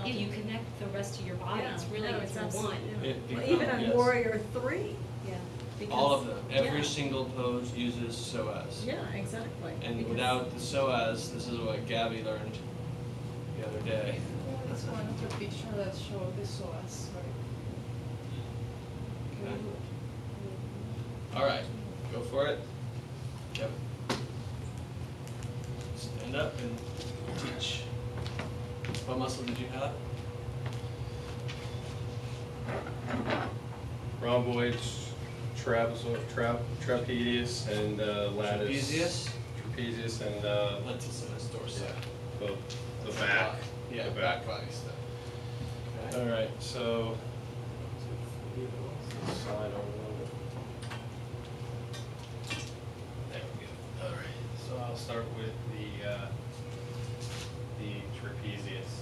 Yeah, you connect the rest of your body. Yeah, It's really no, it's through absolutely, one. yeah. It Well, becomes- even on yes. Warrior 3. Yeah. Because, All of them. Every yeah. single pose uses psoas. Yeah, exactly. And Because- without the psoas, this is what Gabby learned the other day. That's one of the picture that show the psoas, right? Okay. All right, go for it. Kevin. Stand up and teach. What muscle did you have? Rhomboids, trapezius, and lattice. Trapezius? Trapezius and Latissimus dorsi. the back. Yeah, the back body stuff. Okay. All right, so slide over a little bit. There we go. All right, so I'll start with the trapezius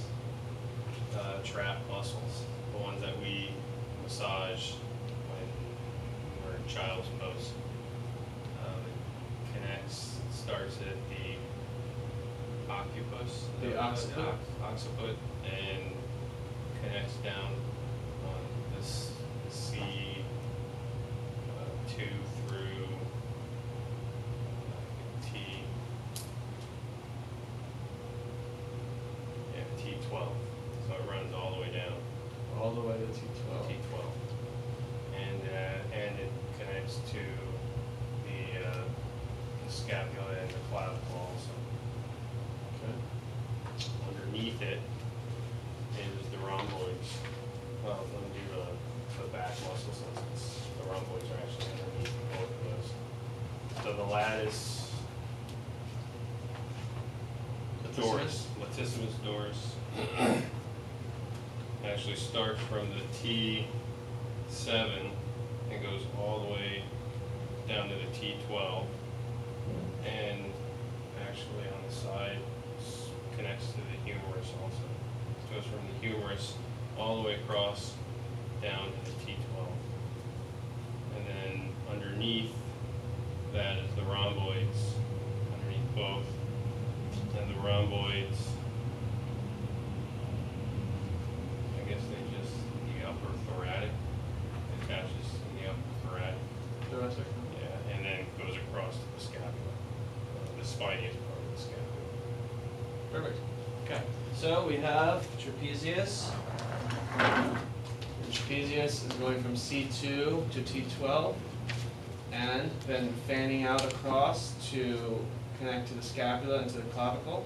trap muscles, the ones that we massage when we're in child's pose. It connects, starts at the occiput, The occiput? occiput, and connects down on this C2 through T. Yeah, T12. So it runs all the way down. All the way to T12. T12, and it connects to the scapula and the clavicle also. Okay. Underneath it is the rhomboids. Well, let me do the back muscle since the rhomboids are actually underneath both of those. So the lattice dorsal, latissimus dorsal, actually starts from the T7 and goes all the way down to the T12, and actually on the side connects to the humerus also. It goes from the humerus all the way across down to the T12. And then underneath that is the rhomboids, underneath both. And the rhomboids, I guess they just, the upper thoracic, attaches in the upper thoracic. Thoracic. Yeah, and then goes across to the scapula, the spinious part of the scapula. Perfect. Okay. So we have trapezius. The trapezius is going from C2 to T12, and then fanning out across to connect to the scapula and to the clavicle.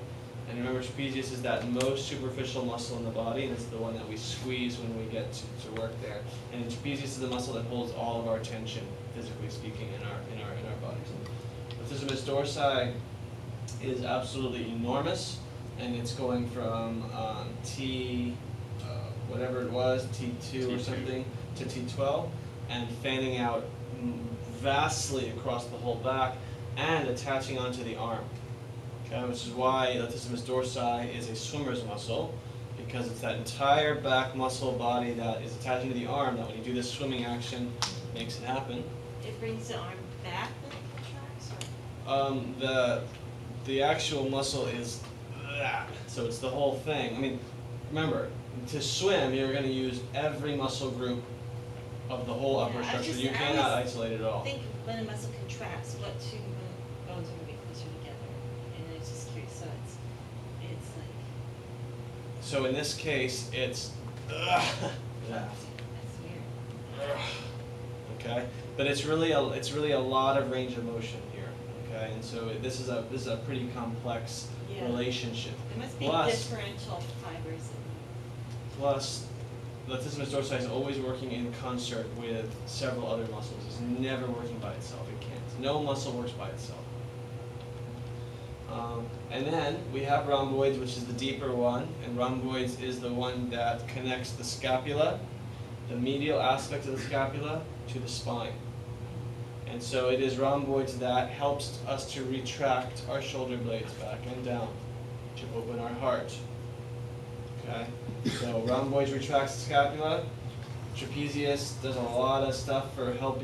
And remember, trapezius is that most superficial muscle in the body, and it's the one that we squeeze when we get to work there. And the trapezius is the muscle that holds all of our tension, physically speaking, in our bodies. Latissimus dorsi is absolutely enormous, and it's going from T, whatever it was, T2 or T2. something, to T12, and fanning out vastly across the whole back and attaching onto the arm. Okay, which is why latissimus dorsi is a swimmer's muscle, because it's that entire back muscle body that is attaching to the arm that when you do this swimming action, makes it happen. It brings the arm back when it contracts, or? The actual muscle is that, so it's the whole thing. I mean, remember, to swim, you're going to use every muscle group of the whole upper Yeah, I structure. just- You I cannot always isolate it all. I think when a muscle contracts, what two bones are going to be closer together? And it's just curious, so it's like, So in this case, it's that. that's weird. Okay, but it's really a lot of range of motion here. Okay, and so this is a pretty complex Yeah. relationship. There must be Plus, differential fibers plus, latissimus dorsi is always working in concert with several other muscles. It's never working by itself. It can't. No muscle works by itself. And then we have rhomboids, which is the deeper one, and rhomboids is the one that connects the scapula, the medial aspect of the scapula, to the spine. And so it is rhomboids that helps us to retract our shoulder blades back and down to open our heart. Okay? So rhomboids retracts the scapula. Trapezius does a lot of stuff for helping